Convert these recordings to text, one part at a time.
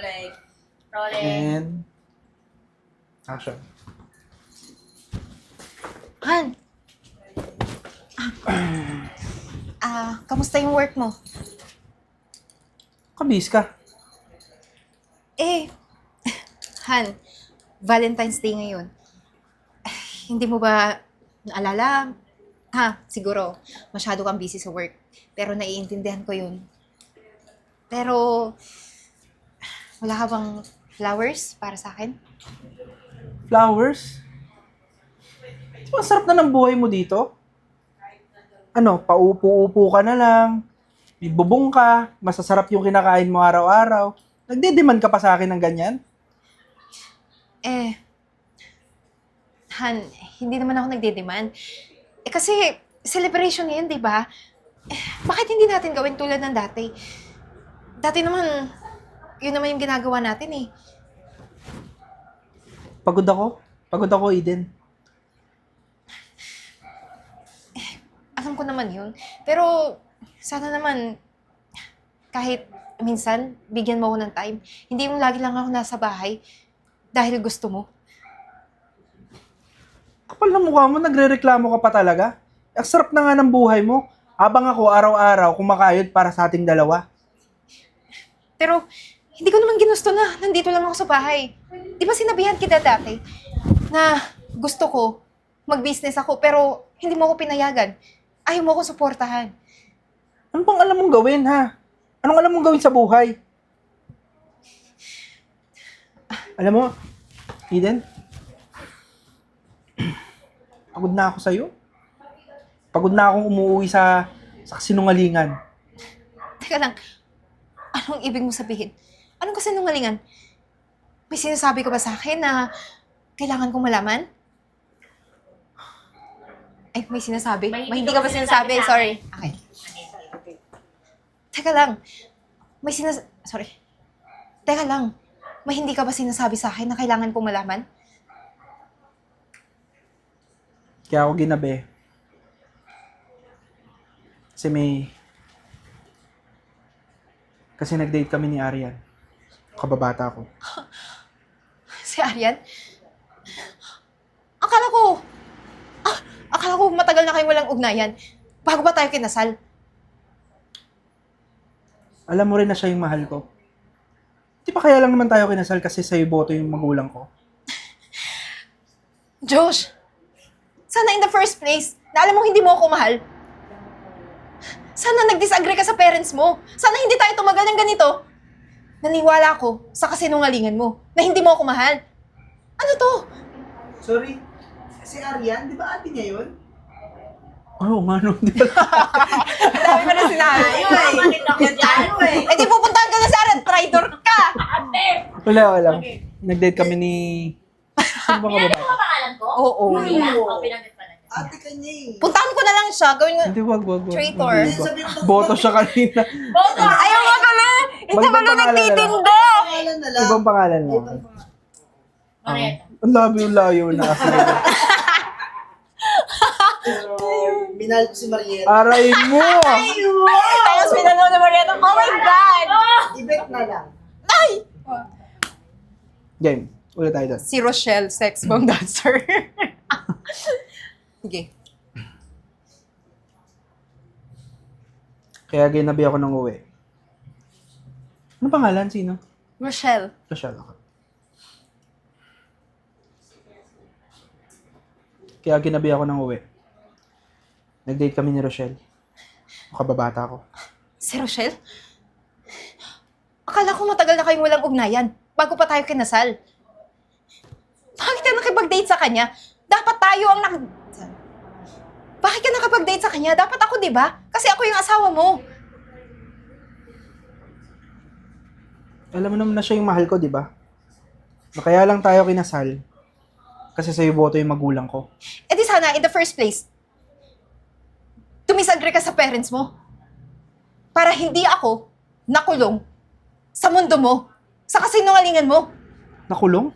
Rolling. And action. Han! Kamusta yung work mo? Kabis ka. Han, Valentine's Day ngayon. Hindi mo ba naalala? Siguro, masyado kang busy sa work. Pero naiintindihan ko yun. Pero, wala ka bang flowers para sa akin? Flowers? Di ba ang sarap na ng buhay mo dito? Ano, paupo-upo ka na lang, may bubong ka, masasarap yung kinakain mo araw-araw. Nagde-demand ka pa sa akin ng ganyan? Han, hindi naman ako nagde-demand. Kasi, celebration ngayon, di ba? Bakit hindi natin gawin tulad ng dati? Dati naman, yun naman yung ginagawa natin eh. Pagod ako. Pagod ako, Eden. Alam ko naman yun. Pero, sana naman, kahit minsan, bigyan mo ako ng time. Hindi yung lagi lang ako nasa bahay dahil gusto mo. Kapal ng mukha mo, nagre-reklamo ka pa talaga. Ang sarap na nga ng buhay mo. Habang ako araw-araw kumakayod para sa ating dalawa. Pero, hindi ko naman ginusto na nandito lang ako sa bahay. Di ba sinabihan kita dati na gusto ko, mag-business ako, pero hindi mo ako pinayagan. Ayaw mo ako suportahan. Ano bang alam mong gawin, ha? Anong alam mong gawin sa buhay? Alam mo, Eden, pagod na ako sa'yo. Pagod na akong umuwi sa kasinungalingan. Teka lang, anong ibig mo sabihin? Anong kasinungalingan? May sinasabi ka ba sa akin na kailangan kong malaman? Ay, may sinasabi? May hindi ka ba sinasabi? Sorry. Okay. Teka lang. Sorry. Teka lang. May hindi ka ba sinasabi sa akin na kailangan kong malaman? Kaya ako ginabi. Kasi nag-date kami ni Arian. Kababata ko. Si Arian? Akala ko matagal na kayong walang ugnayan. Bago ba tayo kinasal? Alam mo rin na siya yung mahal ko. Di ba kaya lang naman tayo kinasal kasi sa'yo boto yung magulang ko? Josh! Sana in the first place, na alam mo hindi mo ako mahal. Sana nag-disagree ka sa parents mo. Sana hindi tayo tumagal ng ganito. Naniwala ako sa kasinungalingan mo na hindi mo ako mahal. Ano to? Sorry. Si Arian, di ba ate niya yun? Oo nga no, di ba? Ang dami mo na sinabi. Bakit ako dyan? Eh di pupuntahan ka na sa akin, traitor ka! Wala. Nag-date kami ni... Sino ba Pinanggit kababata? mo ba pangalan ko? Oo. Hindi na. Pinanggit pala niya. Ate kanya eh. Puntahan ko na lang siya, gawin mo. Hindi, wag. Traitor. Hindi, wag. Boto siya kanina. Boto! Ayaw mo pala! Ito Ibang pala pangalan na lang. nagtitinda! Pangalan na lang. Ibang pangalan mo. Marietta. Ang layo na kasi. Pero minahal ko si Marietta. Aray mo! Tapos pinanaw na Marietta. Oh my God! I-bet na lang. Game. Ulit tayo doon. Si Rochelle, sex bomb dancer. Sige. Kaya ginabi ako ng uwi. Ano pangalan? Sino? Rochelle. Rochelle ako. Kaya ginabi ako ng uwi. Nag-date kami ni Rochelle. Kababata ko. Si Rochelle? Akala ko matagal na kayong walang ugnayan bago pa tayo kinasal. Bakit ka nakipag-date sa kanya? Dapat tayo ang Bakit ka nakapag-date sa kanya? Dapat ako, di ba? Kasi ako yung asawa mo. Alam mo naman na siya yung mahal ko, di ba? Kaya lang tayo kinasal. Kasi sa'yo boto yung magulang ko. Eh di sana, in the first place, tumisagree ka sa parents mo. Para hindi ako nakulong sa mundo mo, sa kasinungalingan mo. Nakulong?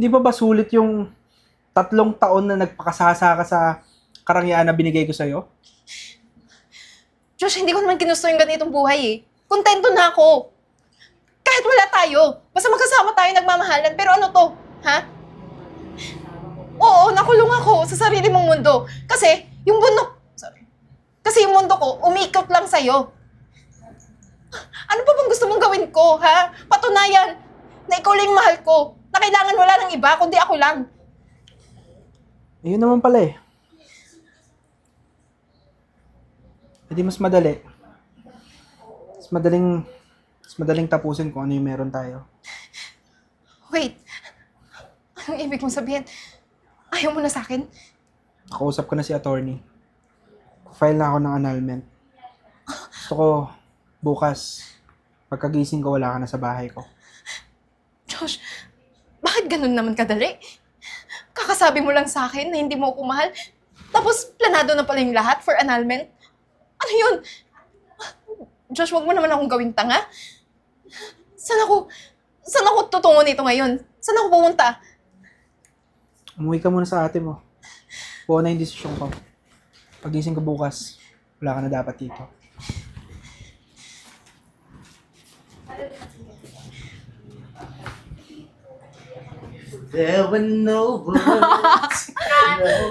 Hindi ba sulit yung 3 taon na nagpakasasa ka sa karangyaan na binigay ko sa'yo? Josh, hindi ko naman ginusto yung ganitong buhay eh. Kontento na ako. Kahit wala tayo. Basta magkasama tayo nagmamahalan. Pero ano to? Ha? Oo, nakulong ako sa sarili mong mundo. Kasi yung mundo ko, umikot lang sa'yo. Ano pa bang gusto mong gawin ko, ha? Patunayan na ikaw lang yung mahal ko. Na kailangan wala ng iba, kundi ako lang. Ayun naman pala eh. Hindi mas madali. Mas madaling tapusin kung ano yung meron tayo. Wait. Anong ibig mong sabihin? Ayaw mo na sa akin? Nakausap ko na si attorney. File na ako ng annulment. Gusto ko, bukas, pagkagising ko, wala ka na sa bahay ko. Josh, bakit ganun naman kadali? Kakasabi mo lang sa akin na hindi mo ako mahal. Tapos, planado na pala yung lahat for annulment. Ano yun? Josh, wag mo naman akong gawing tanga. Saan ako tutungo nito ngayon? Saan ako pumunta? Umuwi ka muna sa ate mo. Buo na yung desisyon ko. Pagising ko bukas, wala ka na dapat dito. There were no words.